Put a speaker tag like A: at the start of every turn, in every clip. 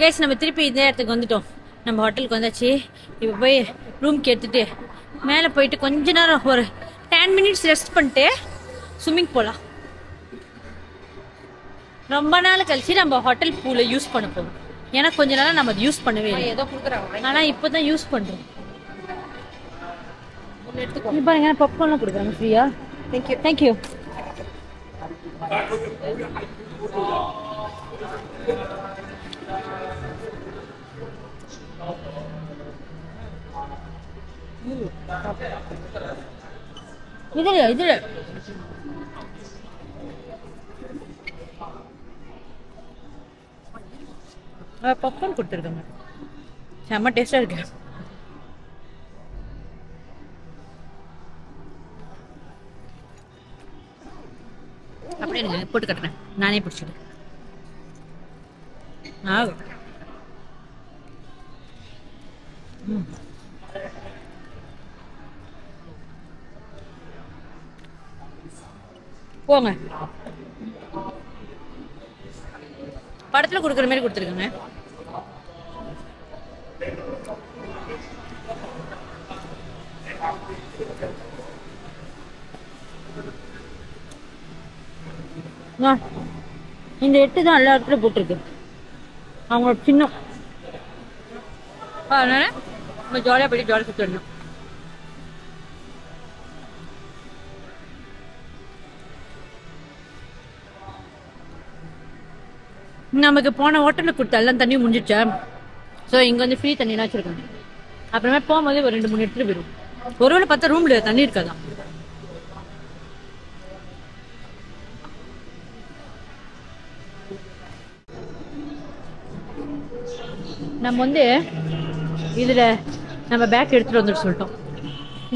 A: Guys நம்ம திருப்பி இந்த இடத்துக்கு வந்துட்டோம். நம்ம ஹோட்டலுக்கு வந்தாச்சு. இப்போ போய் ரூம்க்கு எடுத்துட்டு மேலே போயிட்டு கொஞ்ச நேரம் ஒரு 10 minutes ரெஸ்ட் பண்ணிட்டு ஸ்விம்மிங் போகலாம். ரொம்ப நாள் கழிச்சு நம்ம ஹோட்டல் பூலை யூஸ் பண்ண போகிறோம். ஏன்னா கொஞ்ச நாளாக நம்ம அதை யூஸ் பண்ணவே இல்லை.
B: ஏதோ கொடுக்குறாங்க.
A: ஆனால் இப்போ தான் யூஸ் பண்ணுறோம். பாருங்க பாப்கார்ன்லாம் கொடுக்குறாங்க ஃப்ரீயா.
B: தேங்க்யூ.
A: தேங்க்யூ. இதுல பாப்கார்ன் கொடுத்துருக்காங்க. செம்ம டேஸ்டா இருக்கு. அப்படியே எனக்கு போட்டு கட்டுறேன். நானே பிடிச்சிடுறேன். போங்க. படத்துல கொடுக்குற மாதிரி கொடுத்துருக்காங்க. இந்த 8 தான் எல்லா இடத்துல போட்டிருக்கு. அவங்களோட சின்னம். அதனால நம்ம ஜாலியாக போயிட்டு ஜாலியாக சுற்றிடணும். நமக்கு போன ஹோட்டலில் கொடுத்த எல்லாம் தண்ணி முடிஞ்சிச்சா. ஸோ இங்கே வந்து ஃப்ரீ தண்ணிலாம் வச்சுருக்காங்க. அப்புறமே போகும்போது ஒரு 2-3 எடுத்துகிட்டு போயிடும். ஒருவேளை பார்த்தா ரூமில் தண்ணி இருக்காதான். நம்ம வந்து இதில் நம்ம பேக் எடுத்துகிட்டு வந்துட்டு சொல்லிட்டோம்.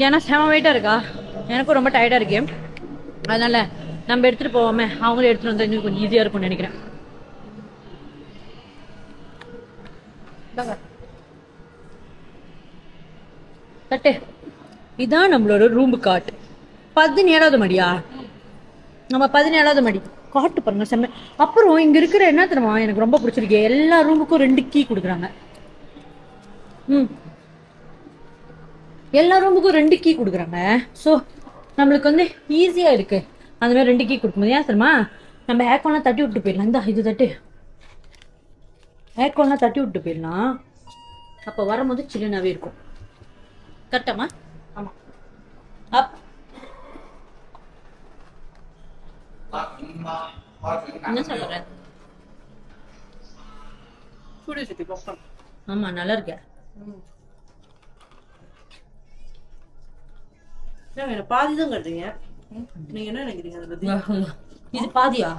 A: ஏன்னா செம வெயிட்டாக இருக்கா. எனக்கும் ரொம்ப டயர்டாக இருக்கு. அதனால் நம்ம எடுத்துகிட்டு போவோமே, அவங்களும் எடுத்துகிட்டு வந்தால் இன்னும் கொஞ்சம் ஈஸியாக இருக்கும்னு நினைக்கிறேன். தட்டு இதான் நம்மளோட ரூம் காட். 17வது மடியா? நம்ம 17வது மடி காட்டு பாருங்க செம்ம. அப்புறம் இங்க இருக்கிற என்ன தெரியுமா எனக்கு ரொம்ப பிடிச்சிருக்கு, எல்லா ரூமுக்கும் 2 கீ கொடுக்குறாங்க. எல்லா ரூமுக்கும் 2 கீ கொடுக்குறாங்க. ஸோ நம்மளுக்கு வந்து ஈஸியா இருக்கு. அந்த மாதிரி 2 கீ கொடுக்கும்போது ஏன் தெரியுமா, நம்ம ஏர்கான்லாம் தட்டி விட்டு போயிடலாம். இந்த இது தட்டு ஏர்கான்லாம் தட்டி விட்டு போயிடலாம். அப்போ வரும்போது சில்லுனாவே இருக்கும். கரெக்டாமா? ஆமா. அப் என்ன சொல்ற? ஆமா நல்லா இருக்க.
B: பாதி தான் கட்டுறீங்க. நீங்க என்ன நினைக்கிறீங்க அதை பத்தி?
A: இது பாதியா?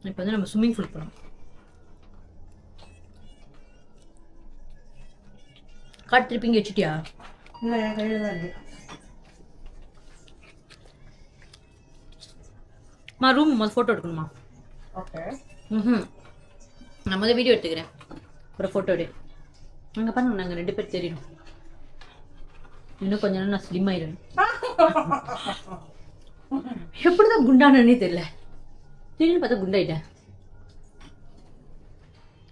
A: இப்போ வந்து நம்ம ஸ்விம்மிங் பூல் போறோம். காட்டு திருப்பி இங்கே வச்சுட்டியா?
B: இல்லை, என் கையில் தான் இருக்கு.
A: ரூம் முதல் ஃபோட்டோ எடுக்கணுமா?
B: ஓகே.
A: நான் முதல் வீடியோ எடுத்துக்கிறேன். ஒரு ஃபோட்டோ எடு. அங்கே பாருங்க, நாங்கள் 2 பேர் தெரியணும். இன்னும் கொஞ்ச நேரம் நான் ஸ்லிம் ஆயிடுவேன். எப்படிதான் குண்டானே தெரியல. திடீர்னு பார்த்தா குண்டாயிட்டேன்.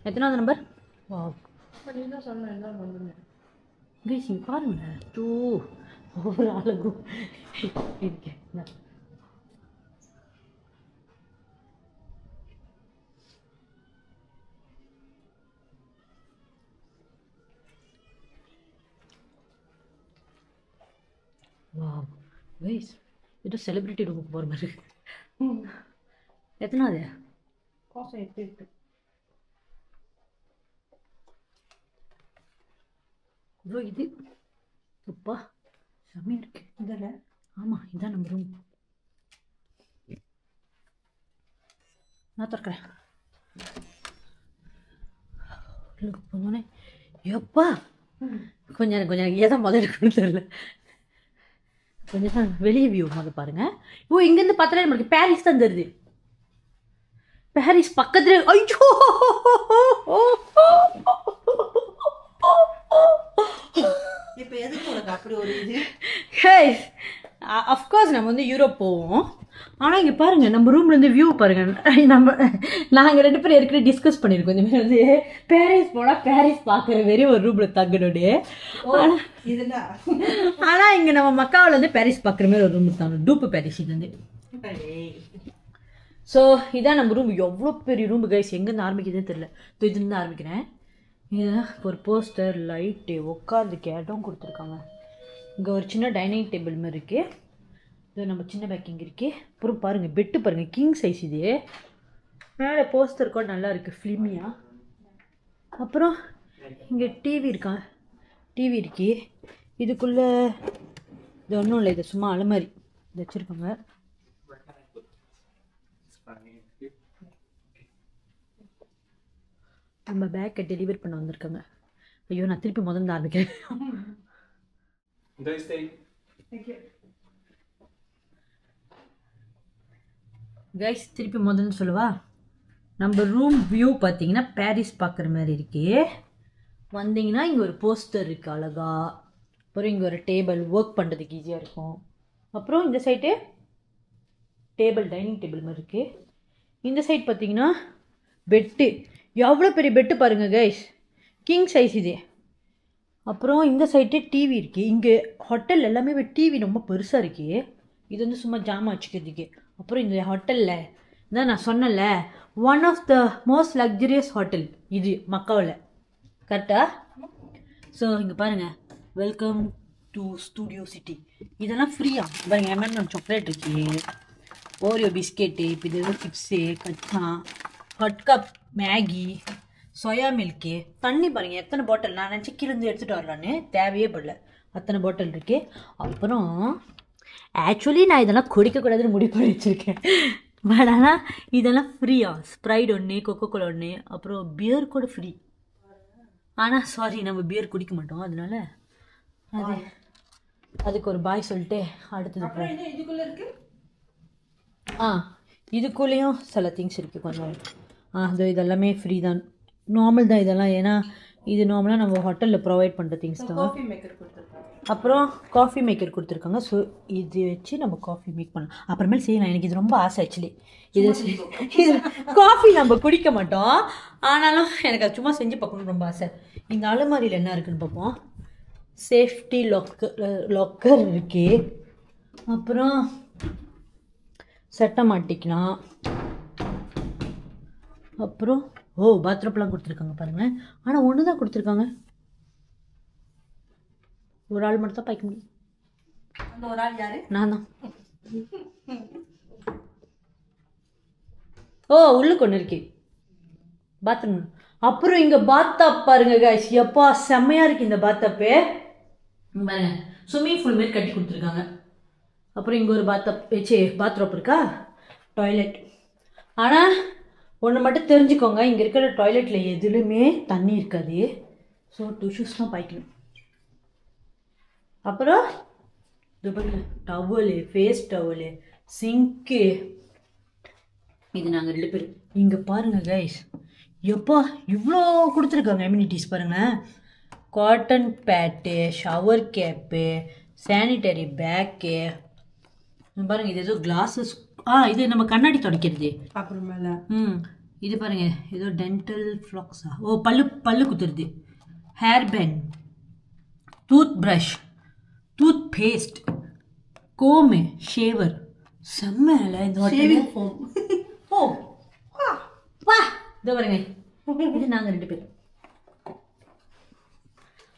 A: எத்தனாவது நம்பர்? பாருங்க ஒவ்வொரு ஆளுக்கும் இருக்கேன். ஏதோ செலிபிரிட்டி ரூமுக்கு போகிற மாதிரி. எத்தனாவது? இது அப்பா செம்மையா இருக்கு. இதில் ஆமாம், இதான் நம்ம ரூம். நான் திறக்கிறேன். போனோடனே எப்பா கொஞ்சம் எதை முதல்ல இருக்குன்னு தெரியல. கொஞ்சம் வெளியே வியூ முதல் பாருங்க. ஓ, இங்கேருந்து பார்த்தாலே நம்மளுக்கு பாரிஸ் தான் தெரியுது. பாரிஸ் பக்கத்துல. ஐயோ,
B: இப்போ எதுக்கு உனக்கு அப்படி ஒரு இது?
A: அஃப்கோர்ஸ் நம்ம வந்து யூரோப் போவோம். ஆனால் இங்கே பாருங்கள், நம்ம ரூம்லேருந்து வியூ பாருங்கள். நாங்கள் 2 பேரும் ஏற்கனவே டிஸ்கஸ் பண்ணியிருக்கோம். இந்த மாதிரி வந்து பாரிஸ் போனால் பாரிஸ் பார்க்குற வெறி ஒரு ரூமில் தங்கணுடைய. ஆனால் இங்கே நம்ம மக்காவில் வந்து பாரிஸ் பார்க்குற மாதிரி ஒரு ரூம் தாங்க. டூப்பு பாரிஸ் இது வந்து. ஸோ இதான் நம்ம ரூம். எவ்வளோ பெரிய ரூம் கைஸ். எங்கேருந்து ஆரம்பிக்குதுன்னு தெரியல. இதுலேருந்து ஆரம்பிக்கிறேன். இதுதான் ஒரு போஸ்டர், லைட்டு, உட்கார்றதுக்கு இடம் கொடுத்துருக்காங்க. இங்கே ஒரு சின்ன டைனிங் டேபிள் மாதிரி இருக்குது. இது நம்ம சின்ன பேக்கிங் இருக்குது. அப்புறம் பாருங்கள் பெட்டு பாருங்கள், கிங் சைஸ் இது. மேலே போஸ்டர் கூட நல்லா இருக்குது ஃபிலிமியாக. அப்புறம் இங்கே டிவி இருக்கா, டிவி இருக்கு. இதுக்குள்ளே இது ஒன்றும் இல்லை, இது சும்மா அலமாரி இது வச்சுருக்காங்க. நம்ம பேக்கை டெலிவர் பண்ண வந்திருக்காங்க. ஐயோ நான் திருப்பி முதல்ல ஆரம்பிக்கிறேன். கைஸ் திருப்பி முதல்ல சொல்லவா? நம்ம ரூம் வியூ பார்த்தீங்கன்னா பாரிஸ் பார்க்குற மாதிரி இருக்கு. வந்தீங்கன்னா இங்கே ஒரு போஸ்டர் இருக்குது அழகா. அப்புறம் இங்கே ஒரு டேபிள், ஒர்க் பண்ணுறதுக்கு ஈஸியாக இருக்கும். அப்புறம் இந்த சைடு டேபிள், டைனிங் டேபிள் மாதிரி இருக்குது. இந்த சைடு பார்த்தீங்கன்னா பெட்டு. எவ்வளோ பெரிய பெட்டு பாருங்கள் கைஸ், கிங் சைஸ் இது. அப்புறம் இந்த சைடு டிவி இருக்குது. இங்கே ஹோட்டல் எல்லாமே டிவி ரொம்ப பெருசாக இருக்குது. இது வந்து சும்மா ஜாமான் வச்சுக்கிறதுக்கு. அப்புறம் இந்த ஹோட்டலில் தான் நான் சொன்னல, one of the most luxurious hotel இது மக்காவில். கரெக்டா? ஸோ இங்கே பாருங்கள், வெல்கம் டு ஸ்டூடியோ சிட்டி. இதெல்லாம் ஃப்ரீயா பாருங்கள். எம்என்எம் சாக்லேட் இருக்குது, ஓரியோ பிஸ்கெட்டு, இப்போ இது சிப்ஸு, கச்சா, hot cup Maggi, soya milk, தண்ணி பாருங்கள் எத்தனை பாட்டில். நான் நினச்சி கீழேருந்து எடுத்துகிட்டு வரலான்னு, தேவையே படல, அத்தனை பாட்டில் இருக்குது. அப்புறம் ஆக்சுவலி நான் இதெல்லாம் குடிக்கக்கூடாதுன்னு முடிவு பண்ணி வச்சுருக்கேன். பட் ஆனால் இதெல்லாம் ஃப்ரீயா. ஸ்ப்ரைட் ஒன்று, கொக்கோகோலா ஒன்று, அப்புறம் பியர் கூட ஃப்ரீ. ஆனால் சாரி நம்ம பியர் குடிக்க மாட்டோம், அதனால அதுக்கு ஒரு பாய் சொல்லிட்டு அடுத்தது போ. இதுக்குள்ளேயும் சில திங்ஸ் இருக்குது கொஞ்சம். அது இதெல்லாமே ஃப்ரீ தான், நார்மல் தான் இதெல்லாம். ஏன்னா இது நார்மலாக நம்ம ஹோட்டலில் ப்ரொவைட் பண்ணுற திங்ஸ் தான். அப்புறம் காஃபி மேக்கர் கொடுத்துருக்காங்க. ஸோ இது வச்சு நம்ம காஃபி மேக் பண்ணலாம். அப்புறமேல் செய்யலாம். எனக்கு இது ரொம்ப ஆசை ஆக்சுவலி. இது காஃபி நம்ம குடிக்க மாட்டோம், ஆனாலும் எனக்கு அது சும்மா செஞ்சு பார்க்கணுன்னு ரொம்ப ஆசை. இந்த அலமாரியில் என்ன இருக்குதுன்னு பார்ப்போம். சேஃப்டி லாக்கர் இருக்கு. அப்புறம் சட்டை மாட்டிக்கலாம். அப்புறம் பாத்ரூம்லாம் கொடுத்துருக்காங்க பாருங்களேன். ஆனால் ஒன்று தான் கொடுத்துருக்காங்க, ஒரு ஆள் மட்டும் தான் பாய்க்க முடியும்.
B: அந்த ஒரு ஆள் யாரு?
A: நான் தான். உள்ளுக்கு ஒன்று இருக்கு பாத்ரூம். அப்புறம் இங்கே பாத்தாப் பாருங்க கைஸ், எப்பா செம்மையாக இருக்குது இந்த பாத்தப்பு பாருங்க. ஸ்விம்மிங் பூல் மாரி கட்டி கொடுத்துருக்காங்க. அப்புறம் இங்கே ஒரு பாத்ரூம் இருக்கா, டாய்லெட். ஆனால் ஒன்று மட்டும் தெரிஞ்சுக்கோங்க, இங்கே இருக்கிற டாய்லெட்டில் எதுலையுமே தண்ணி இருக்காது. ஸோ டிஷ்யூஸ் தான் பாய்க்கணும். அப்புறம் இது பாருங்க, டவலு, ஃபேஸ் டவலு, சிங்க்கு. இது நாங்கள் 2 பேர். இங்கே பாருங்கள் கைஸ், எப்பா இவ்வளோ கொடுத்துருக்காங்க அம்யூனிட்டிஸ் பாருங்கள். Cotton pad, shower cap, sanitary bag பாருங்கள். இது ஏதோ கிளாஸஸ். இது நம்ம கண்ணாடி துடைக்கிறது.
B: அப்புறமேல
A: இது பாருங்க, ஏதோ டென்டல் ஃப்ளாக்ஸா, பல்லு குத்துறது, hair band, toothbrush, toothpaste, comb, shaver. செம்மல இந்த
B: ஷேவிங் ஃபோம்.
A: வா இதோ பாருங்க, இது நாங்கள் 2 பேர்.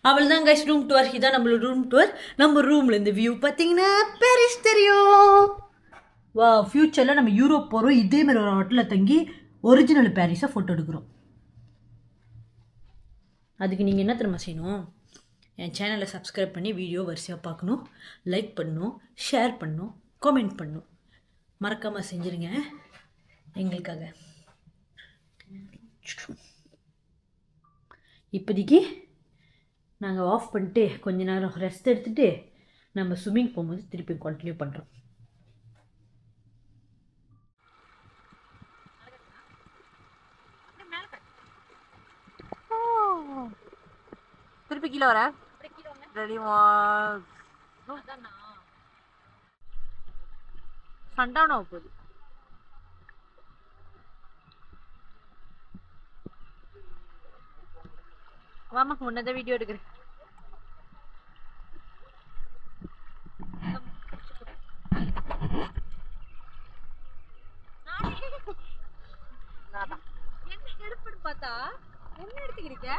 A: அவ்வளோதான் கைஸ், ரூம் டூர். இதான் நம்மளோட ரூம் டூர். நம்ம ரூமில் இந்த வியூ பார்த்தீங்கன்னா பாரிஸ் தெரியும். வா, ஃப்யூச்சரில் நம்ம யூரோப் போகிறோம், இதேமாரி ஒரு ஹோட்டலில் தங்கி ஒரிஜினல் பாரிஸை ஃபோட்டோ எடுக்கிறோம். அதுக்கு நீங்கள் என்ன தெரியுமா செய்யணும்? என் சேனலை சப்ஸ்கிரைப் பண்ணி வீடியோ வரிசையாக பார்க்கணும், லைக் பண்ணணும், ஷேர் பண்ணணும், காமெண்ட் பண்ணணும். மறக்காமல் செஞ்சுருங்க எங்களுக்காக. இப்போதைக்கு நாங்கள் ஆஃப் பண்ணிட்டு கொஞ்ச நேரம் ரெஸ்ட் எடுத்துகிட்டு நம்ம ஸ்விம்மிங் போகும்போது திருப்பி கண்டினியூ பண்ணுறோம்.
B: திருப்பி கீழே வர ரெடி
A: சண்டவுன் ஆக போகுது. வாமா முன்னதான் வீடியோ எடுக்கிறேன். என்ன எடுப்புன்னு பார்த்தா என்ன எடுத்துக்கிறீங்க?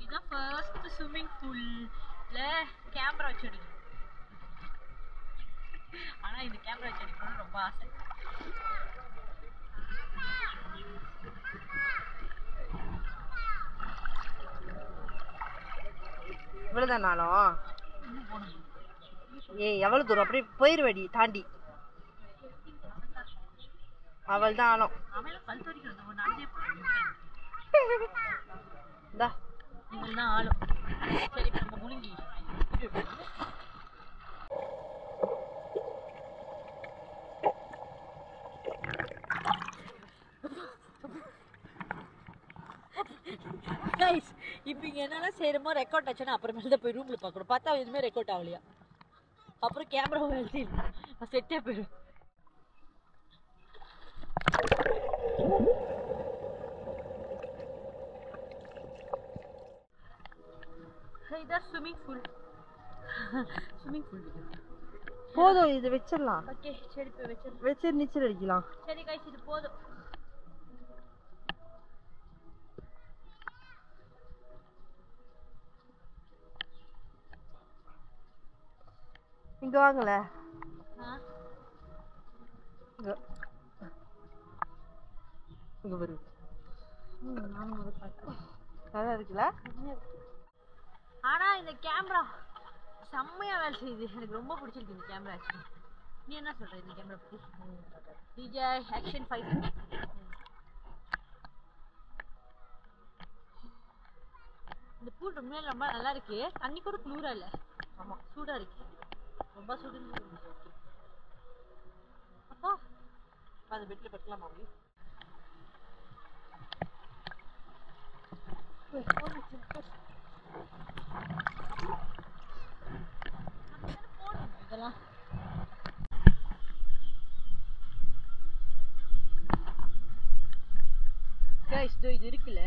A: இதான் ஃபர்ஸ்ட் ஸ்விம்மிங் பூல்ல கேமரா வச்சு எடுக்கணும். ஆனா இந்த கேமரா வச்சு எடுக்கணும்னு ரொம்ப ஆசை.
B: இவ்வளவுதான் நாளும். ஏய் எவ்வளவு தூரம் அப்படியே போயிருவடி தாண்டி. அவள் தான் ஆளும்.
A: ஆளும். சரி நம்ம முழுங்கி இப்போ இங்கே என்னெல்லாம் செய்கிறமோ ரெக்கார்ட் ஆச்சுன்னா அப்புறமேல தான் போய் ரூமில் பார்க்கணும். பார்த்தா எதுவுமே ரெக்கார்ட் ஆகலையா, அப்புறம் கேமராவும் எழுதி செட்டே போயிடும். இதான் ஸ்விம்மிங் பூல். ஸ்விம்மிங் பூல்
B: போதும், இது வச்சிடலாம்.
A: ஓகே சரி போய்
B: வச்சு நீச்சல் அடிக்கலாம்.
A: சரி கைஸ் இது போதும்.
B: இங்க வாங்கல. இங்க வரு. நல்லா இருக்குல்ல?
A: ஆனா இந்த கேமரா செம்மையா வேலை செய்யுது. எனக்கு ரொம்ப பிடிச்சிருக்கு இந்த கேமரா. ஆக்சுவலி நீ என்ன சொல்ற இந்த கேமரா பத்தி? DJI Action 5. இந்த பூல் ரொம்ப நல்லா இருக்கு. தண்ணி கூட குளிரா இல்ல. ஆமா சூடா இருக்கு. ரொம்ப சூடு. அப்பா
B: அந்த பெட்ல படுக்கலாமா?
A: இதெல்லாம் இது இருக்குல்ல,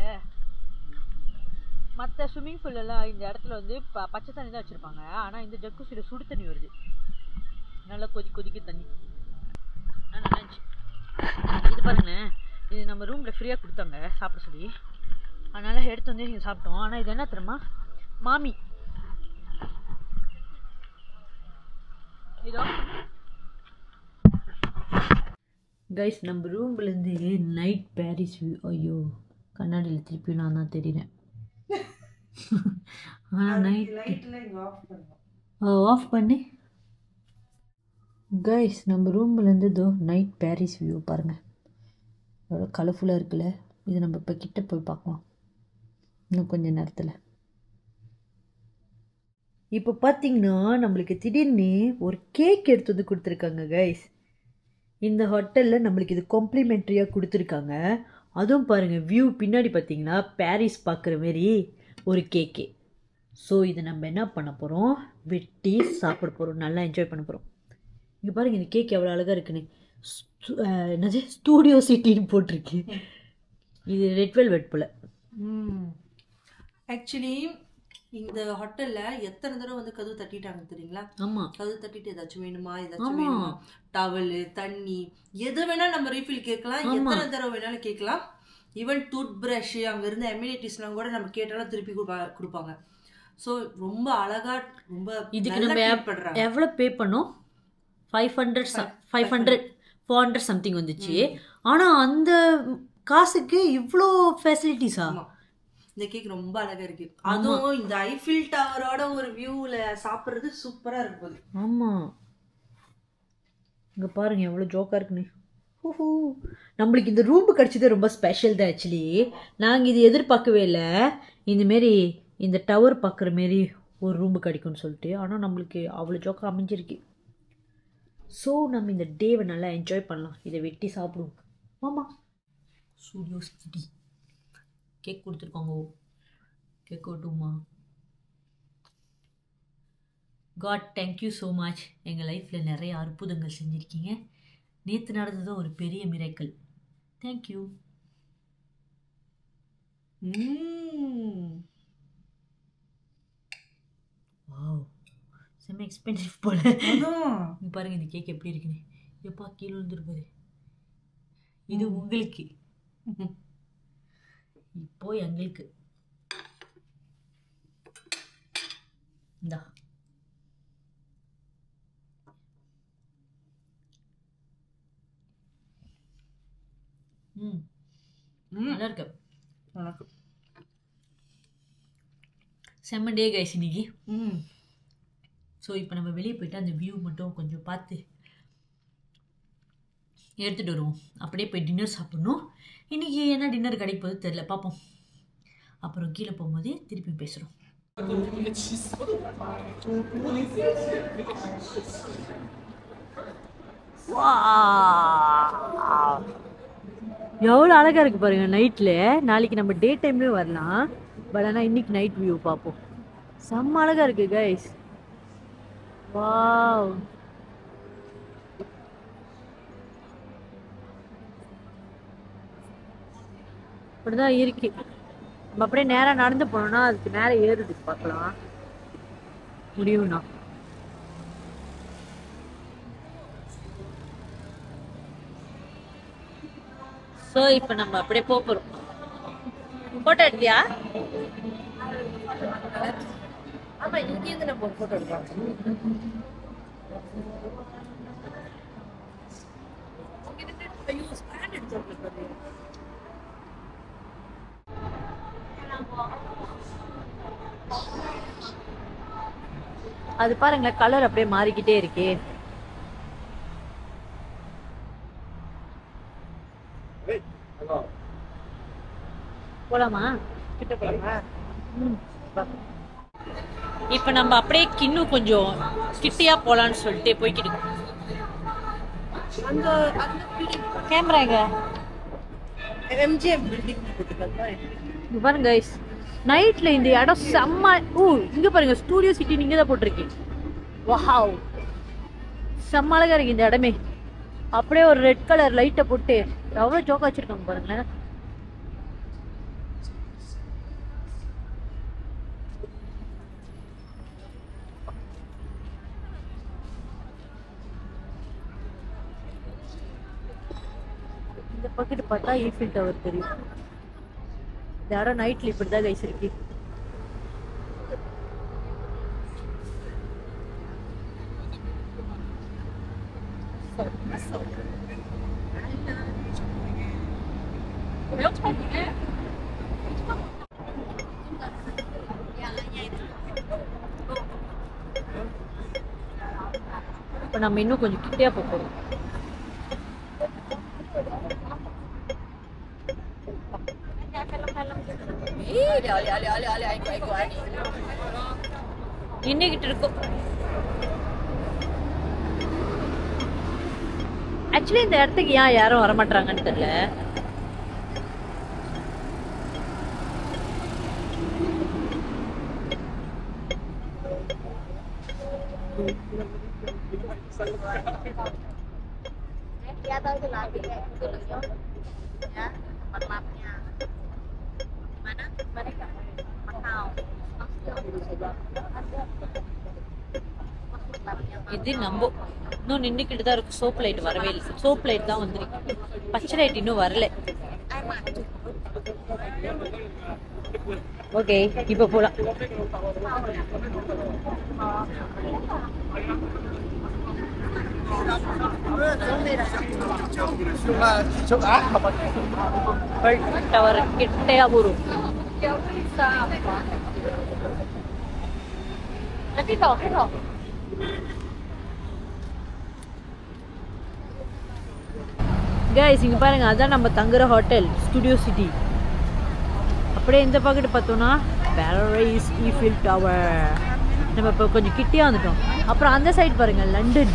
A: மற்ற ஸ்விம்மிங் பூல் எல்லாம் இந்த இடத்துல வந்து பச்சை தண்ணி தான் வச்சிருப்பாங்க. ஆனா இந்த ஜக்கூசில சுடு தண்ணி வருது. நல்லா கொதிக்க தண்ணி. நல்லா இருந்துச்சு. இது பாருங்களேன், இது நம்ம ரூம்ல ஃப்ரீயா கொடுத்தாங்க சாப்பிட சொல்லி. அதனால எடுத்து வந்து இங்கே சாப்பிட்டோம். ஆனால் இது என்ன தெரியுமா, மாமி இதோ கைஸ் நம்ம ரூம்லேருந்து நைட் பாரிஸ் வியூ. ஐயோ கண்ணாடியில் திருப்பி நான் தான் தெரியுறேன். ஆனால் நைட் ஆஃப் பண்ணி கைஸ் நம்ம ரூம்லேருந்து இதோ நைட் பாரிஸ் வியூ பாருங்கள், எவ்வளோ கலர்ஃபுல்லாக இருக்குல்ல. இது நம்ம இப்போ கிட்ட போய் பார்க்கலாம் இன்னும் கொஞ்சம் நேரத்தில். இப்போ பார்த்தீங்கன்னா நம்மளுக்கு திடீர்னு ஒரு கேக் எடுத்து வந்து கொடுத்துருக்காங்க கைஸ். இந்த ஹோட்டலில் நம்மளுக்கு இது காம்ப்ளிமெண்ட்ரியாக கொடுத்துருக்காங்க. அதுவும் பாருங்கள் வியூ பின்னாடி பார்த்தீங்கன்னா பாரிஸ் பார்க்குற மாரி ஒரு கேக்கு. ஸோ இதை நம்ம என்ன பண்ண போகிறோம், வெட்டி சாப்பிட போகிறோம், நல்லா என்ஜாய் பண்ண போகிறோம். இங்கே பாருங்கள் இந்த கேக் எவ்வளோ அழகாக இருக்குன்னு. என்னது ஸ்டூடியோ சிட்டின்னு போட்டிருக்கு. இது ரெட் வெல்வெட் போல்.
B: ஆக்சுவலி இந்த ஹோட்டல்ல எத்தனை தடவை வந்து கதவு தட்டிட்டாங்க தெரியுங்களா?
A: ஆமா
B: கதவு தட்டிட்டு ஏதாச்சும் வேணுமா, ஏதாச்சும் வேணுமா, டவல் தண்ணி எது வேணா நம்ம ரீஃபில் கேட்கலாம், எத்தனை தடவை வேணாலும் கேட்கலாம். ஈவன் டூத் பிரஷ் அங்க இருந்த அம்யூனிட்டிஸ்லாம் கூட நம்ம கேட்டாலும் திருப்பி கொடுப்பாங்க. ஸோ ரொம்ப அழகா ரொம்ப
A: இதுக்கு நம்ம எவ்வளோ பே பண்ணோம், 400 சம்திங் வந்துச்சு. ஆனா அந்த காசுக்கு இவ்வளோ ஃபெசிலிட்டிஸா?
B: இந்த கேக் ரொம்ப அழகா இருக்கு. அதுவும் இந்த ஐஃபில் டவரோட ஒரு வியூல சாப்பிடுறது சூப்பரா இருக்குது.
A: ஆமா இங்க பாருங்க எவ்வளவு ஜோக்கா இருக்குன்னு. நம்மளுக்கு இந்த ரூம் கிடைச்சது ரொம்ப ஸ்பெஷல் தான். ஆக்சுவலி நாங்கள் இது எதிர்பார்க்கவே இல்லை, இந்தமாரி இந்த டவர் பார்க்குற மாரி ஒரு ரூம் கிடைக்கும்னு சொல்லிட்டு. ஆனால் நம்மளுக்கு அவ்வளோ ஜோக்கா அமைஞ்சிருக்கு. ஸோ நம்ம இந்த டேவை நல்லா என்ஜாய் பண்ணலாம். இதை வெட்டி சாப்பிடுவோம். ஆமாம் ஸ்டூடியோ சிட்டி கேக் கொடுத்துருக்கோங்க. கேக் ஓட்டுமா? God thank you so much. எங்கள் லைஃப்பில் நிறைய அற்புதங்கள் செஞ்சுருக்கீங்க. நேற்று நடந்ததும் ஒரு பெரிய மிராக்கிள். தேங்க்யூ. வாவ், செம்ம எக்ஸ்பென்சிவ் போல. இங்க பாருங்க இந்த கேக் எப்படி இருக்குன்னு. எப்பா கீழே விழுந்துருப்பாரு. இது உங்களுக்கு, இப்போ எங்களுக்கு. இந்தா நல்லா இருக்கு.
B: வணக்கம்.
A: செம்ம டே கைஸ் இன்னைக்கு. ஸோ இப்போ நம்ம வெளியே போயிட்டு அந்த வியூ மட்டும் கொஞ்சம் பார்த்து எடுத்துகிட்டு வருவோம். அப்படியே போய் டின்னர் சாப்பிட்ணும். இன்றைக்கி என்ன டின்னர் கிடைக்க போகுது தெரில, பார்ப்போம். அப்புறம் கீழே போகும்போது திருப்பி பேசுகிறோம். எவ்வளோ அழகாக இருக்குது பாருங்கள் நைட்டில். நாளைக்கு நம்ம டே டைம்லேயும் வரலாம், பட் ஆனால் இன்னைக்கு நைட் வியூ பார்ப்போம். செம்ம அழகாக இருக்குது கைஸ். வாவ், இப்படிதான் இருக்கு. நம்ம அப்படியே நேராக நடந்து போனோம்னா அதுக்கு மேலே ஏறுது, பார்க்கலாம் முடியும்னா. ஸோ இப்போ நம்ம அப்படியே போகிறோம். ஃபோட்டோ எடுத்தியா? ஆமாம், இங்கேருந்து நம்ம ஒரு ஃபோட்டோ எடுக்கலாம். அது பாருங்களேன், கலர் அப்படியே மாறிக்கிட்டே இருக்கே. போலாமா? கிட்ட போலாமா? இப்ப நம்ம அப்படியே இன்னும் கொஞ்சம் கிட்டியா போலான்னு சொல்லிட்டு போய்கிட்டு கேமரா எங்க?
B: எம்ஜிஎம் பில்டிங்
A: பாருங்க கைஸ், நைட்ல இந்த இடம் செம்ம. இங்க பாருங்க, ஸ்டூடியோ சிட்டி நீங்க தான் போட்டிருக்கீங்க. வாவ், செம்ம அழகா இருக்கு இந்த இடமே. அப்படியே ஒரு ரெட் கலர் லைட்டை போட்டு எவ்வளவு ஜோக்கா வச்சிருக்காங்க பாருங்களேன். இந்த பக்கெட் பார்த்தா ஈஃபில் டவர் தெரியும். இந்த இடம் நைட்ல இப்படிதான் கைஸ் இருக்கு. இப்ப நம்ம இன்னும் கொஞ்சம் கிட்டே போறோம். நின்னுகிட்டு இருக்கும். ஆக்சுவலி இந்த இடத்துக்கு ஏன் யாரும் வரமாட்டாங்கன்னு தெரியல. இது நம்ம இன்னும் நின்றுக்கிட்டு தான் இருக்கு. சோப் லைட் வரவே இல்லை. சோப் லைட் தான் வந்துருக்கு, பச்சை லைட் இன்னும் வரல. ஓகே, இப்போ போலாம். டவர் கிட்டையா போறோம். கைஸ் இங்க பாருங்க, அதான் நம்ம தங்குற ஹோட்டல் ஸ்டுடியோ சிட்டி. அப்படியே இந்த பக்கெட் பார்த்தோம்னா பாரிஸ் ஈஃபில் டவர். நம்ம இப்போ கொஞ்சம் கிட்டியா வந்துட்டோம். அப்புறம் அந்த சைடு பாருங்க லண்டன்.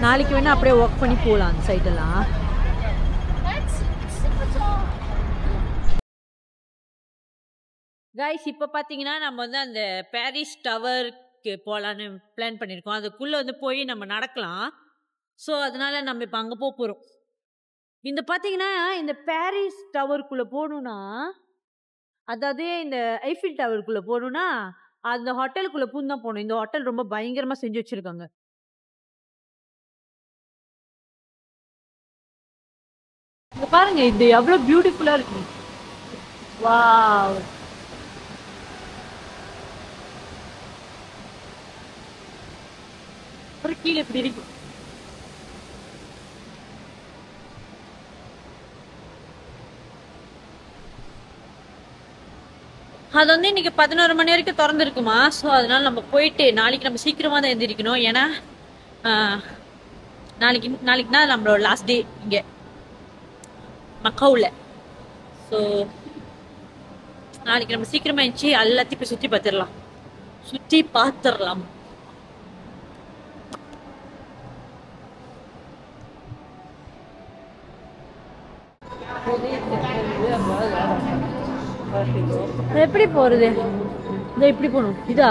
A: நாளைக்கு வேணா அப்படியே ஒர்க் பண்ணி போகலாம் அந்த சைடெல்லாம். கைஸ் இப்போ பார்த்தீங்கன்னா நம்ம வந்து அந்த பாரிஸ் டவர் டவருக்கு போகலான்னு பிளான் பண்ணியிருக்கோம். அதுக்குள்ளே வந்து போய் நம்ம நடக்கலாம். ஸோ அதனால நம்ம இப்போ அங்கே போகிறோம். இந்த பார்த்தீங்கன்னா இந்த பாரிஸ் டவருக்குள்ளே போகணுன்னா, அதாவது இந்த ஐஃபில் டவருக்குள்ளே போகணுன்னா அந்த ஹோட்டலுக்குள்ளே பூந்து தான் போகணும். இந்த ஹோட்டல் ரொம்ப பயங்கரமாக செஞ்சு வச்சுருக்காங்க. இங்க பாருங்க, இது எவ்வளோ பியூட்டிஃபுல்லாக இருக்கு. வாவ்! அப்புறம் கீழே இப்படி இருக்கு. அது வந்து இன்னைக்கு 11 மணி வரைக்கும் திறந்துருக்குமா. ஸோ அதனால நம்ம போயிட்டு நாளைக்கு நம்ம சீக்கிரமாக தான் எழுந்திரிக்கணும். ஏன்னா நாளைக்கு தான் நம்மளோட லாஸ்ட் டே இங்கே மக்காவில். ஸோ நாளைக்கு நம்ம சீக்கிரமாக எழுந்துச்சி எல்லாத்தையும் போய் சுற்றி பார்த்துடலாம். எப்படி போறது? இதோ இப்படி போகணும். இதா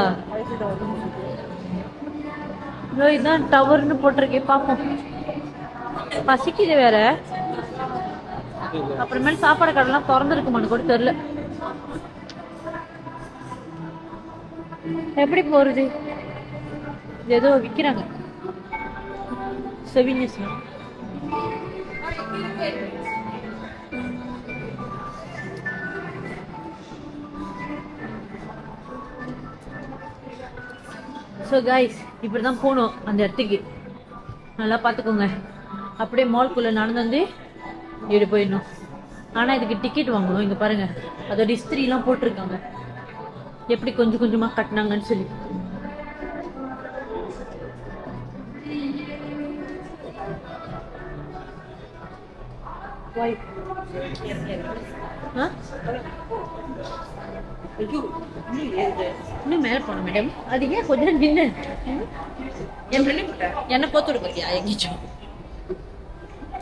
A: இதுதான் டவர்னு போட்டிருக்கேன். பார்ப்போம். பசிக்குது வேற. அப்புறமேல சாப்பாடு கடைலாம் திறந்துருக்குமான்னு கூட தெரியல. எப்படி போறது? ஏதோ விற்கிறாங்க. செவினியஸ். ஸோ கைஸ், இப்படி தான் போகணும் அந்த இடத்துக்கு. நல்லா பார்த்துக்கோங்க. அப்படியே மால்குள்ளே நடந்து வந்து இப்படி போயிடணும். ஆனால் இதுக்கு டிக்கெட் வாங்கணும். இங்கே பாருங்கள், அதோட ஹிஸ்ட்ரிலாம் போட்டிருக்காங்க, எப்படி கொஞ்சம் கொஞ்சமாக கட்டினாங்கன்னு சொல்லி. இன்னும் மேல போன மேடம். அது ஏன் கொஞ்சம் நின்று என்ன போத்து விடுப்பியா எங்கேயும்?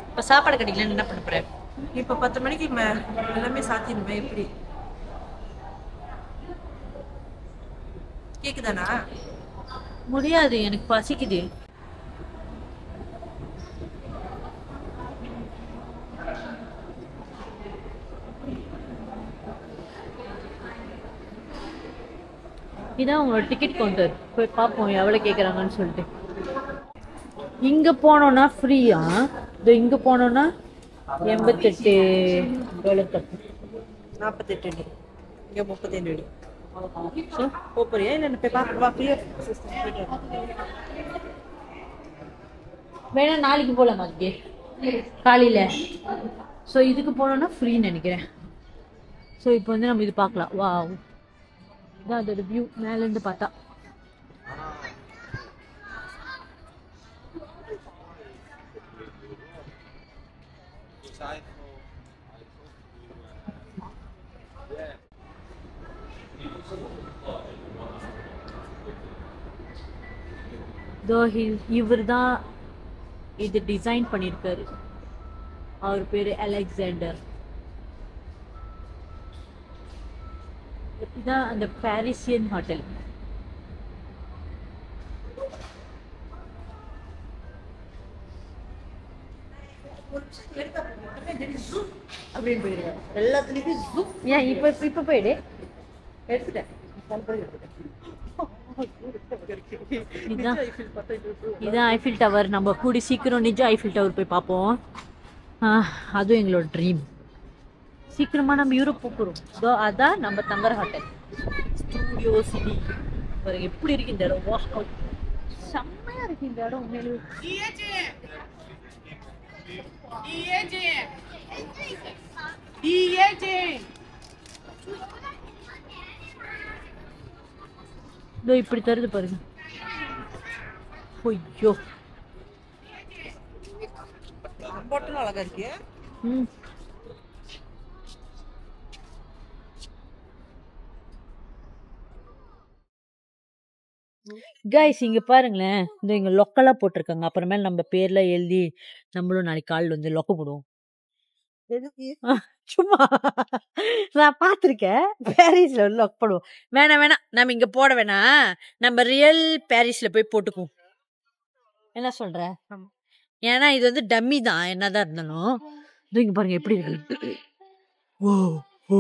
A: இப்ப சாப்பாடு கிடைக்கலன்னு என்ன பண்ண போறேன்?
B: இப்ப 10 மணிக்கு எல்லாமே சாத்திடுமே. எப்படி கேக்குதானா?
A: முடியாது, எனக்கு பசிக்குது. இதான் உங்களோட டிக்கெட் கவுண்டர். போய் பார்ப்போம் எவ்வளோ கேட்குறாங்கன்னு சொல்லிட்டு. இங்கே போனோன்னா ஃப்ரீயா? இது இங்கே போனோன்னா 88
B: 48 அடி, இங்க 37 அடி. போறியா இல்ல போய் பார்க்க?
A: வேணா நாளைக்கு போகலாமா அதுக்கு காலையில்? ஸோ இதுக்கு போனோன்னா ஃப்ரீன்னு நினைக்கிறேன். ஸோ இப்போ வந்து நம்ம இது பார்க்கலாம். வா, இதான் அதோட வியூ மேலேருந்து பார்த்தா. இவர் தான் இது டிசைன் பண்ணியிருக்காரு. அவர் பேரு அலெக்சாண்டர். இதுதான் அந்த பாரிசியன் ஹோட்டல்.
B: அப்படின்னு போயிருக்கேன் எல்லாத்துலயும்.
A: ஏன் இப்ப போயிடு எடுத்துட்டேன். இதான் ஐஃபில் டவர். நம்ம கூடி சீக்கிரம் நிஜ ஐஃபில் டவர் போய் பார்ப்போம். அதுவும் எங்களோட ட்ரீம். சீக்கிரமா நம்ம யூரோப் போகிறோம். அதான் நம்ம தங்குற ஹோட்டல் ஸ்டூடியோ சிட்டி. பாருங்க எப்படி இருக்கு இந்த இடம். வா, செம்மையா இருக்கு இந்த இடம் உண்மையிலே. இதோ இப்படி தருது பாருங்க. ஐயோ,
B: போட்டலும் அழகா இருக்கு.
A: கைஸ் இங்க பாருங்களேன், இந்த இங்க லொக்கெல்லாம் போட்டிருக்காங்க. அப்புறமேல நம்ம பேர்ல எழுதி நம்மளும் நாளைக்கு கால் வந்து லொக்க போடுவோம். சும்மா நான் பார்த்துருக்கேன். பாரிஸ்ல லாக் பண்ணுவோம். வேணாம் நம்ம இங்க போட வேணாம், நம்ம ரியல் பாரிஸ்ல போய் போட்டுக்குவோம். என்ன சொல்ற? ஏன்னா இது வந்து டம்மி தான் என்னதான் இருந்தாலும். இங்க பாருங்க எப்படி இருக்கு. ஓ ஓ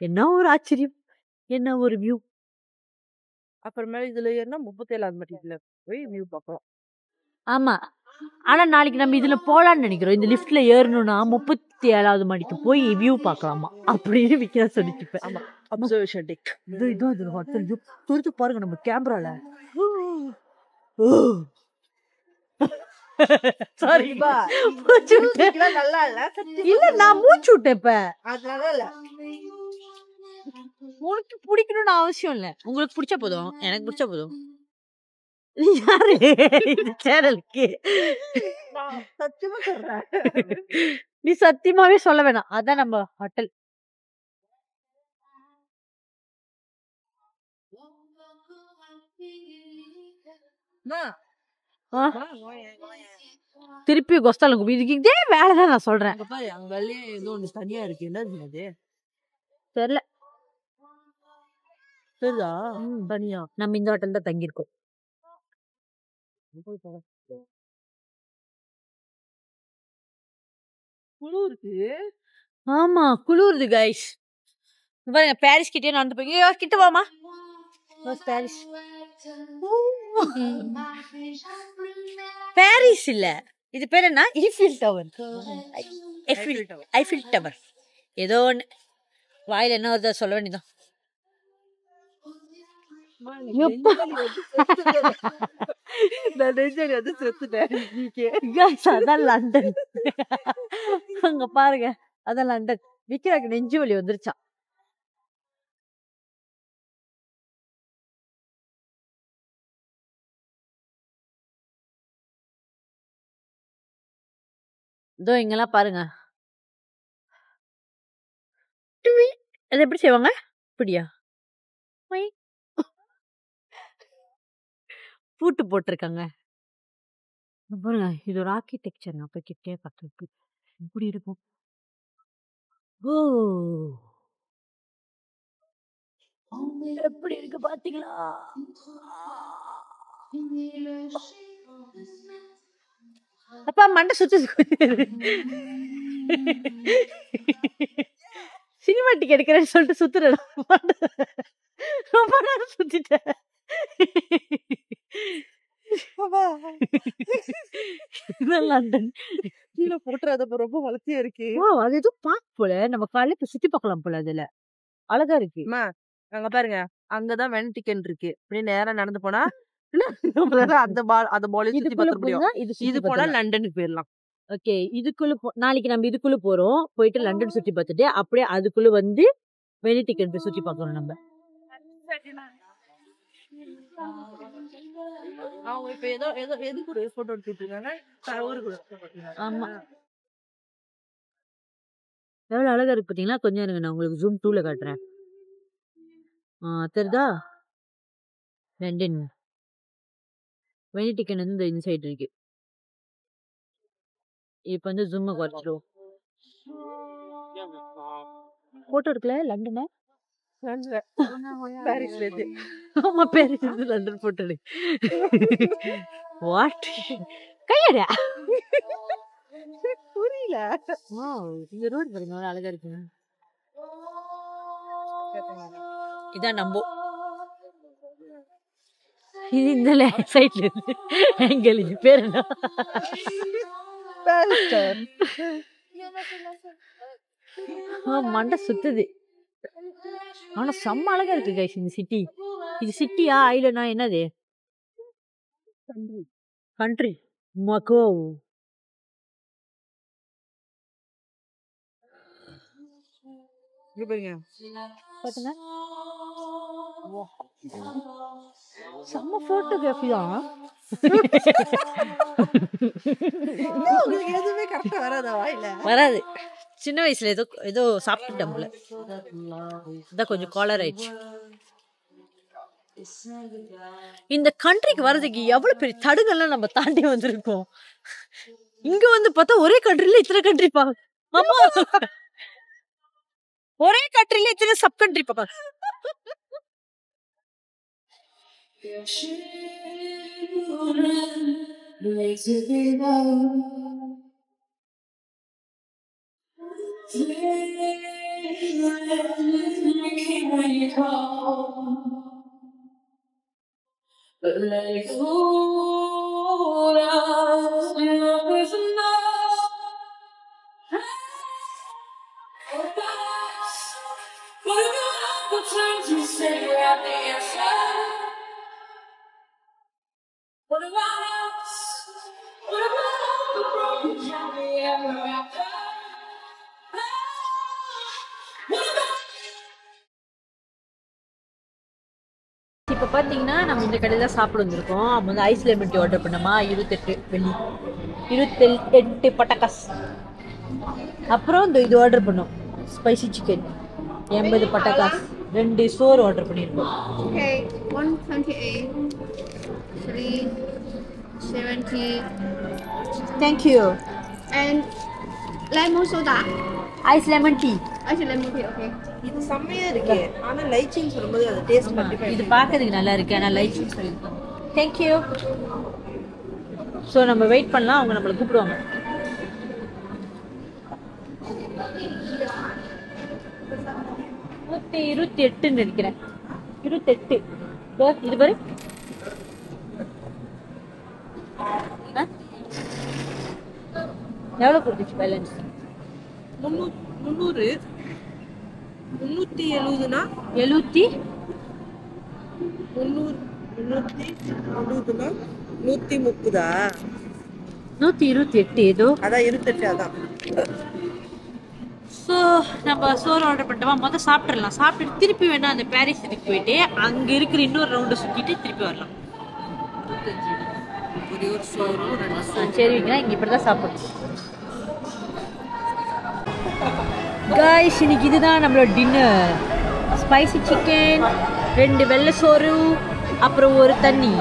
A: என்ன ஒரு ஆச்சரியம், என்ன ஒரு வியூ.
B: அப்புறமேல இதுல ஏறினா 37வது மாடியில போய் வியூ பார்க்கலாம்.
A: ஆமா, ஆனா நாளைக்கு நம்ம இதுல போலான்னு நினைக்கிறோம். இந்த லிஃப்ட்ல ஏறணும்னா 37வது மாடிக்கு போய் வியூ பார்க்கலாமா அப்படின்னு விக்கியா சொல்லிட்டு.
B: ஆமா, அப்சர்வேஷன் டெக்.
A: இதுதான் இது ஹோட்டல் வியூ. துரிச்சு பாருங்க நம்ம கேமரால. சாரி
B: நல்லா இல்ல,
A: இல்ல நான் மூச்சு விட்டேன். இப்ப
B: அதனால இல்ல.
A: உனக்கு பிடிக்கணும்னு அவசியம் இல்ல, உங்களுக்கு பிடிச்சா போதும், எனக்கு பிடிச்சா போதும். யாரு இந்த சேனலுக்கு?
B: சத்தியமா சொல்றேன்.
A: நீ சத்தியமாவே சொல்ல வேணாம். அதான் நம்ம ஹோட்டல். திருப்பி கொஸ்தாலும் இதுக்கு இதே வேலைதான் நான் சொல்றேன்.
B: அங்க வெளியே ஏதோ ஒண்ணு தனியா இருக்கு, என்னது அது
A: தெரியல.
B: தெரியுதா? தனியா
A: நம்ம இந்த ஹோட்டல் தான் தங்கியிருக்கோம்.
B: குளிருக்கு.
A: ஆமா குளிருது கைஸ். பாருங்க பாரிஸ் கிட்டே நடந்து போய் கிட்ட வாமா. பாரிஸ் பாரிஸ் இல்ல, இது பேர் என்ன? Eiffel tower. ஐஃபில் டவர் ஏதோ ஒன்று வாயில என்ன வருதா சொல்ல வேண்டியதான். அதான் லண்டன். அங்க பாருங்க, அதான் லண்டன். விக்கிறாக்கு நெஞ்சு வலி வந்துருச்சா. இதோ இங்கெல்லாம் பாருங்க. அது எப்படி செய்வாங்க? இப்படியா? பூட்டு போட்டிருக்காங்க பாருங்க. இது ஒரு ஆர்கிடெக்சர். அப்ப கிட்டே பார்த்து எப்படி இருக்கும். ஓ எப்படி இருக்கு பாத்தீங்களா? அப்பா மண்டை சுத்து. சினிமாட்டிக் எடுக்கிறேன்னு சொல்லிட்டு சுத்துறேன். ரொம்ப நேரம் சுத்திட்டேன். லண்டன்
B: கீழே போட்டுறது ரொம்ப வளர்த்தியா இருக்கு.
A: அது எதுவும் பார்க்க போல, நம்ம காலையில இப்ப சுத்தி பார்க்கலாம் போல. அதுல அழகா இருக்கு.
B: அங்க பாருங்க, அங்கதான் வெனடிகன் இருக்கு. அப்படியே நேரா நடந்து போனா அந்த பால் சுத்தி பார்க்க முடியும். இது போனா லண்டனுக்கு போயிடலாம்.
A: ஓகே, இதுக்குள்ள நாளைக்கு நம்ம இதுக்குள்ள போறோம். போயிட்டு லண்டன் சுத்தி பார்த்துட்டு அப்படியே அதுக்குள்ள வந்து வெனடிகன் போய் சுத்தி பார்க்கறோம் நம்ம.
B: அவங்க இப்ப ஏதோ ஏதோ எது கூட போட்டோ எடுத்துட்டு இருக்காங்க.
A: ஆமா, எவ்வளவு அழகா இருக்கு பாத்தீங்களா? கொஞ்சம் இருங்க, நான் உங்களுக்கு ஜூம் 2ல காட்டுறேன். தெரியுதா? லண்டன் வெனடிகன் வந்து இந்த சைடு இருக்கு. இப்ப வந்து ஜூம் குறைச்சிடும். போட்டோ எடுக்கல லண்டனை.
B: பாரிஸ்ல இருந்து.
A: ஆமா, பாரிஸ் இருந்து லண்டன் போட்டோ எடு. வாட் கையடா
B: புரியல.
A: இந்த ரோடு பாருங்க, அழகா இருக்கு. இதான் நம்போ. இது இந்த சைட்ல இருந்து எங்கள் பேர் என்ன? மண்டை சுத்துது. ஆனா செம்ம அழகா இருக்கு கைஸ் இந்த சிட்டி. இது சிட்டியா ஐலண்டா என்னது? கண்ட்ரி மக்கோ. பாத்தீங்க, செம்ம போட்டோகிராஃபி தான்.
B: எதுவுமே கரெக்டா வராதா வாயில?
A: வராது. சின்ன வயசுல ஏதோ ஏதோ சாப்பிட்டுட்டோம்ல, இதான் கொஞ்சம் காலர் ஆயிடுச்சு. இந்த கண்ட்ரிக்கு வர்றதுக்கு எவ்வளவு பெரிய தடுங்கள்லாம் நம்ம தாண்டி வந்திருக்கோம். இங்க வந்து பார்த்தா ஒரே கண்ட்ரில இத்தனை கண்ட்ரி பா. ஆமா, ஒரே கண்ட்ரில இத்தனை சப் கண்ட்ரி பாப்பா. இப்போ பார்த்தீங்கன்னா நம்ம இந்த கடையில் தான் சாப்பிட வந்திருக்கோம். நம்ம வந்து ஐஸ் லெமன் டீ ஆர்டர் பண்ணோமா, 28 வெள்ளி, 28 பட்டாக்காஸ். அப்புறம் இந்த இது ஆர்டர் பண்ணோம், ஸ்பைசி சிக்கன் 80 பட்டாக்காஸ். 2 சோறு ஆர்டர் பண்ணியிருக்கோம்.
C: Okay, 128, 370,
A: thank you.
C: and lemon soda.
A: Ice lemon tea.
C: Ice lemon tea, okay.
B: இது செம்மையா இருக்கு. ஆனா லைச்சிங் சொல்லும்போது அது டேஸ்ட் கண்டிப்பா
A: இது பார்க்கறதுக்கு நல்லா இருக்கு, ஆனால் லைட் சொல்லியிருக்கோம். தேங்க்யூ. ஸோ நம்ம வெயிட் பண்ணலாம், அவங்க நம்மளை கூப்பிடுவாங்க. நூற்றி 28 நினைக்கிறேன். 28 இது பாரு. எவ்வளோ கொடுத்துச்சு பேலன்ஸ்?
B: 300 370னா
A: 70
B: 330னா 130
A: 128 ஏதோ.
B: அதான் 28 அதான்.
A: ஸோ நம்ம சோறு ஆர்டர் பண்ணிட்டோமா, மொதல் சாப்பிட்றலாம். சாப்பிட்டு திருப்பி வேணா அந்த பாரிஸ் இதுக்கு போயிட்டு அங்கே இருக்கிற இன்னொரு ரவுண்டு சுற்றிட்டு திருப்பி வரலாம்.
B: ஒரே ஒரு சோறு
A: சரி வைங்களா, இங்கே இப்படி தான் சாப்பிடணும். காய்ஸ், இன்னைக்கு இதுதான் நம்மளோட டின்னர். ஸ்பைசி சிக்கன், 2 வெள்ளை சோறு, அப்புறம் ஒரு தண்ணி.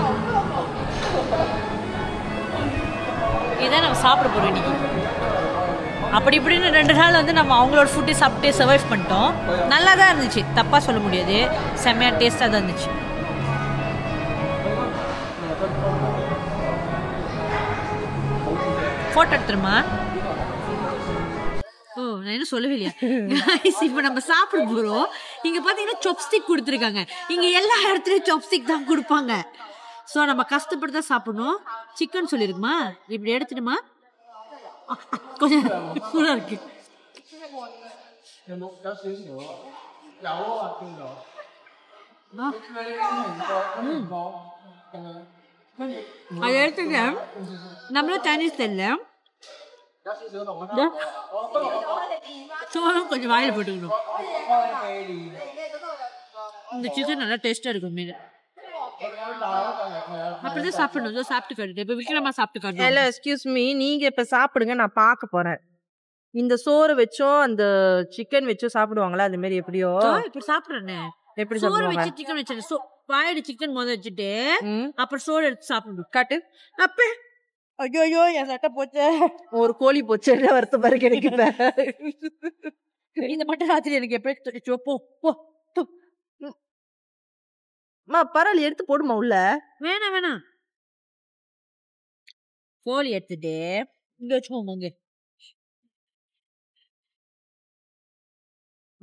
A: இதுதான் நம்ம சாப்பிட போகிறோம் இன்னைக்கு. அப்படி இப்படின்னு 2 நாள் வந்து நம்ம அவங்களோட ஃபுட்டு சாப்பிட்டு சர்வைவ் பண்ணிட்டோம். நல்லா தான் இருந்துச்சு, தப்பாக சொல்ல முடியாது. செம்மையாக டேஸ்ட்டாக தான் இருந்துச்சு. ஃபோட்டோ எடுத்துருமா? ஓ, நான் என்ன சொல்லவே இல்லையா? கைஸ், இப்போ நம்ம சாப்பிட போகிறோம். இங்கே பார்த்தீங்கன்னா சாப்ஸ்டிக் கொடுத்துருக்காங்க. இங்கே எல்லா இடத்துலையும் சாப்ஸ்டிக் தான் கொடுப்பாங்க. ஸோ நம்ம கஷ்டப்பட்டு தான் சாப்பிடணும். சிக்கன் சொல்லியிருக்குமா, இப்படி எடுத்துட்டுமா, கொஞ்சம் சூடாக இருக்கு. அதை எடுத்துக்க. நம்மளும் சைனீஸ் தெரியல, சோறும் கொஞ்சம் வாயில் போட்டுக்கணும். இந்த சிக்கன் நல்லா டேஸ்டா இருக்கும். மீது அப்படிதான் சாப்பிடணும். சாப்பிட்டு காட்டு. இப்ப விக்ரமா சாப்பிட்டு காட்டு.
B: ஹலோ, எக்ஸ்கியூஸ் மீ, நீங்க இப்ப சாப்பிடுங்க, நான் பார்க்க போறேன். இந்த சோறு வச்சோ அந்த சிக்கன் வச்சோ சாப்பிடுவாங்களா? அது மாதிரி எப்படியோ
A: இப்ப சாப்பிடுறேனே.
B: எப்படி
A: சோறு
B: சாப்பிடுவாங்க?
A: வச்சு சிக்கன் வச்சு பாயடு சிக்கன் முதல்ல வச்சுட்டு அப்புறம் சோறு எடுத்து சாப்பிடணும்.
B: காட்டு. அப்ப ஐயோ, என் சட்டை போச்சே, ஒரு கோழி போச்சு, வருத்த பாரு கிடைக்குது.
A: இந்த மட்டும் ராத்திரி எனக்கு எப்படி தொட்டிச்சோ. போ போ.
B: பரவாயில்ல, எடுத்து போடுமா உள்ள.
A: வேணாம். கோழி எடுத்துட்டு இங்க வச்சுக்கோங்க. இங்க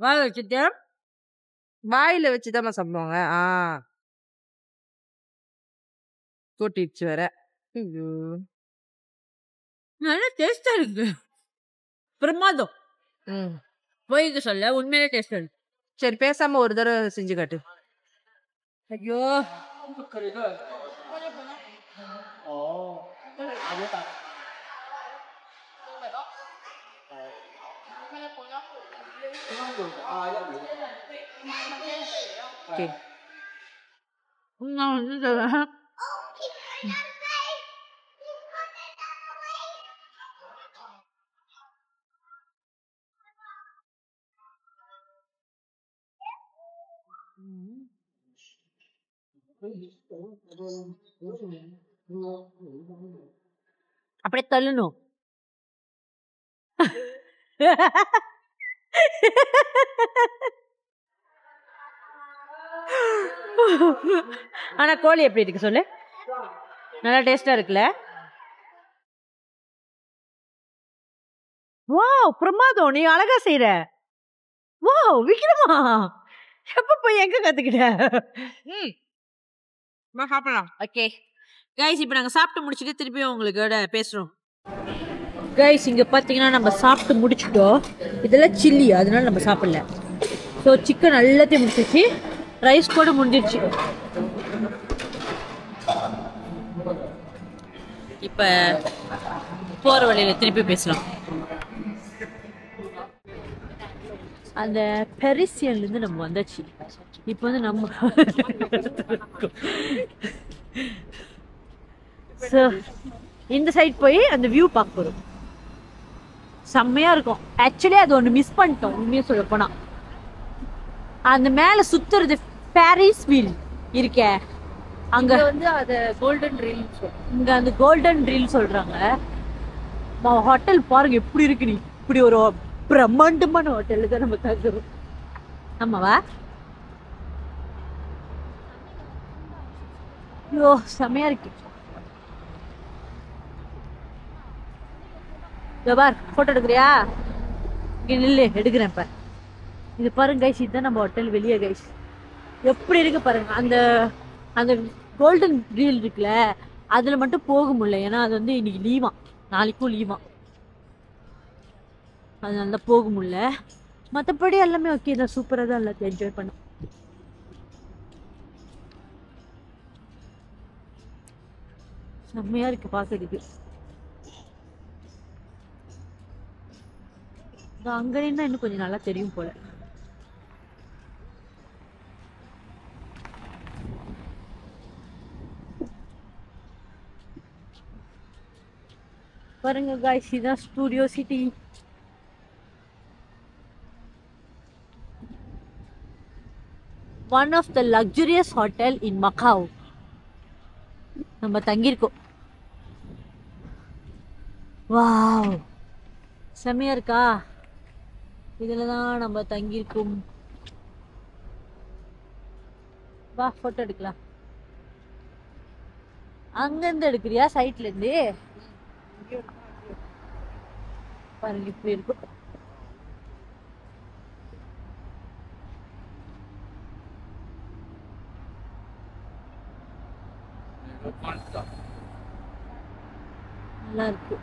A: வாழ வச்சுட்டு
B: வாயில வச்சுதான் சாப்பிடுவாங்க. கொட்டிடுச்சு வேற. ஐயோ,
A: நல்லா டேஸ்டா இருக்கு. பிரமாதம். போய்க்கு சொல்ல, உண்மையிலே டேஸ்டா இருக்கு.
B: சரி, பேசாம ஒரு தடவை செஞ்சு காட்டு.
A: ஐயோ, நான் வந்து சொல்றேன். அப்படியே தள்ளணும். ஆனா கோழி எப்படி இருக்கு சொல்லு, நல்லா டேஸ்டா இருக்குல்ல? வாவ் பிரமாதம், நீ அழகா செய்யற. வாவ் விக்ரமா, எப்ப போய் எங்க கத்துக்கிட்ட? சாப்பிடலாம். ஓகே கைஸ், இப்போ நாங்கள் சாப்பிட்டு முடிச்சுட்டு திருப்பியும் உங்களுக்கோட பேசுகிறோம். கைஸ் இங்கே பார்த்தீங்கன்னா நம்ம சாப்பிட்டு முடிச்சிட்டோம். இதெல்லாம் சில்லி, அதனால நம்ம சாப்பிடல. ஸோ சிக்கன் எல்லாத்தையும் முடிச்சிச்சு, ரைஸ் கூட முடிஞ்சிருச்சு. இப்போ போகிற வழியில் திருப்பி பேசலாம். அந்த பெரிசியன்லேருந்து நம்ம வந்தாச்சு. இப்போ வந்து நம்ம ஸோ இந்த சைட் போய் அந்த வியூ பார்க்க போகிறோம். செம்மையாக இருக்கும். ஆக்சுவலி அது ஒன்று மிஸ் பண்ணிட்டோம் உண்மையாக சொல்ல போனால். அந்த மேலே சுற்றுறது பாரிஸ் வீல் இருக்கே, அங்கே வந்து அது கோல்டன் ரீல். இங்கே அந்த கோல்டன் ரீல் சொல்கிறாங்க. ஹோட்டல் பாருங்க எப்படி இருக்கு. நீ இப்படி ஒரு பிரம்மாண்டமான ஹோட்டலில் தான் நம்ம தங்குறோம். ஆமாவா? ஐயோ செம்மையா இருக்கு. பார் போட்டோ எடுக்கிறியா? இங்க நில்லு, எடுக்கிறேன். இப்ப இது பாருங்க கைஸ், இதுதான் நம்ம ஹோட்டல் வெளியே கைஸ். எப்படி இருக்கு பாருங்க. அந்த அந்த கோல்டன் ரீல் இருக்குல்ல, அதுல மட்டும் போக முடியல. ஏன்னா அது வந்து இன்னைக்கு லீவா, நாளைக்கும் லீவா, அதனால தான் போக முடியல. மற்றபடி எல்லாமே ஓகே தான், சூப்பராக தான் எல்லாத்தையும் என்ஜாய் பண்ணோம். செம்மையா இருக்கு பார்க்கறதுக்கு. அங்க நின்னா இன்னும் கொஞ்சம் நல்லா தெரியும் போல. பாருங்க guys, இதான் studio city. One of the luxurious hotel in Macau நம்ம தங்கியிருக்கோம். வாவ் செம்மையா இருக்கா? இதுல தான் நம்ம தங்கியிருக்கோம். வா போட்டோ எடுக்கலாம். அங்கிருந்து எடுக்கிறியா? சைட்ல இருந்து பாருங்க இப்படி இருக்கும். நல்லா இருக்கு.